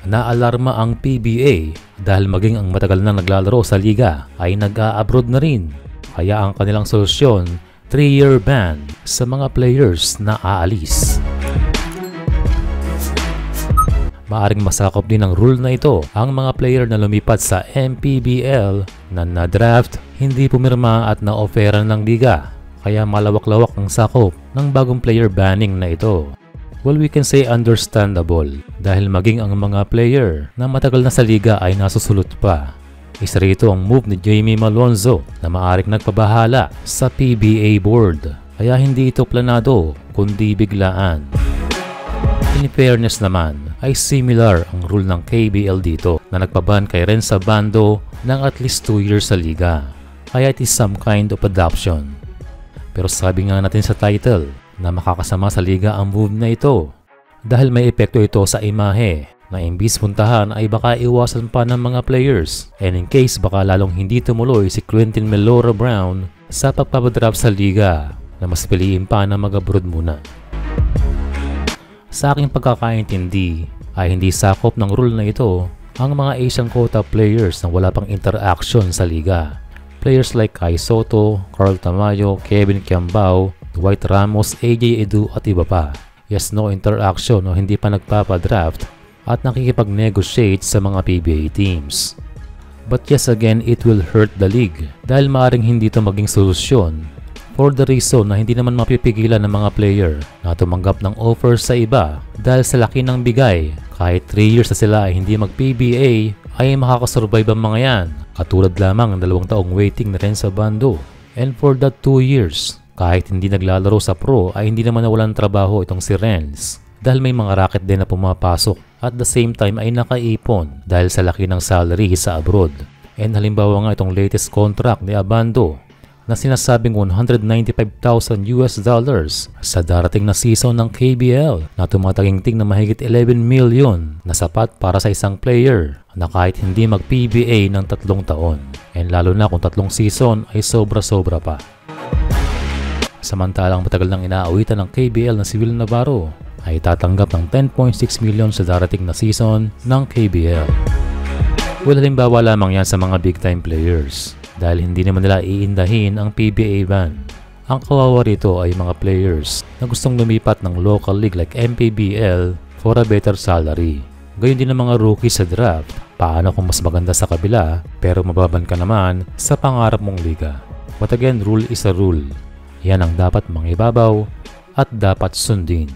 naalarma ang PBA dahil maging ang matagal na naglalaro sa liga ay nag-a-abroad na rin. Kaya ang kanilang solusyon, 3-year ban sa mga players na aalis. Maaring masakop din ng rule na ito ang mga player na lumipat sa MPBL na na-draft, hindi pumirma at na-offeran ng liga. Kaya malawak-lawak ang sakop ng bagong player banning na ito. Well, we can say understandable dahil maging ang mga player na matagal na sa liga ay nasusulot pa. Isa rito ang move ni Jamie Malonzo na maaring nagpabahala sa PBA board. Kaya hindi ito planado kundi biglaan. In fairness naman ay similar ang rule ng KBL dito na nagpaban kay Renza Bando ng at least 2 years sa liga. Kaya it is some kind of adoption. Pero sabi nga natin sa title na makakasama sa liga ang move na ito dahil may epekto ito sa imahe na imbis puntahan ay baka iwasan pa ng mga players, and in case baka lalong hindi tumuloy si Quentin Melora Brown sa pagpapadraft sa liga na mas piliin pa na mag-abroad muna. Sa aking pagkakaintindi ay hindi sakop ng rule na ito ang mga Asian quota players na wala pang interaction sa liga. Players like Kai Soto, Carl Tamayo, Kevin Kiambao, Dwight Ramos, AJ Edu at iba pa. Yes, no interaction o hindi pa nagpapadraft at nakikipag-negotiate sa mga PBA teams. But yes, again, it will hurt the league dahil maaaring hindi ito maging solusyon for the reason na hindi naman mapipigilan ng mga player na tumanggap ng offers sa iba dahil sa laki ng bigay. Kahit 3 years na sila ay hindi mag-PBA ay makakasurvive ang mga yan. Katulad lamang ng 2 taong waiting na Renza Bando. And for that 2 years, kahit hindi naglalaro sa pro ay hindi naman nawalan trabaho itong si Renz dahil may mga racket din na pumapasok at the same time ay nakaipon dahil sa laki ng salary sa abroad. And halimbawa nga itong latest contract ni Abando na sinasabing $195,000 sa darating na season ng KBL na tumataginting na mahigit 11 million na sapat para sa isang player na kahit hindi mag-PBA ng 3 taon. And lalo na kung 3 season ay sobra-sobra pa. Samantalang matagal nang inaawitan ng KBL na si Will Navarro ay tatanggap ng 10.6 million sa darating na season ng KBL. Well, halimbawa lamang yan sa mga big time players dahil hindi naman nila iindahin ang PBA ban. Ang kawawa rito ay mga players na gustong lumipat ng local league like MPBL for a better salary. Gayon din ang mga rookies sa draft. Paano kung mas maganda sa kabila pero mababan ka naman sa pangarap mong liga? But again, rule is a rule. Yan ang dapat mangibabaw at dapat sundin.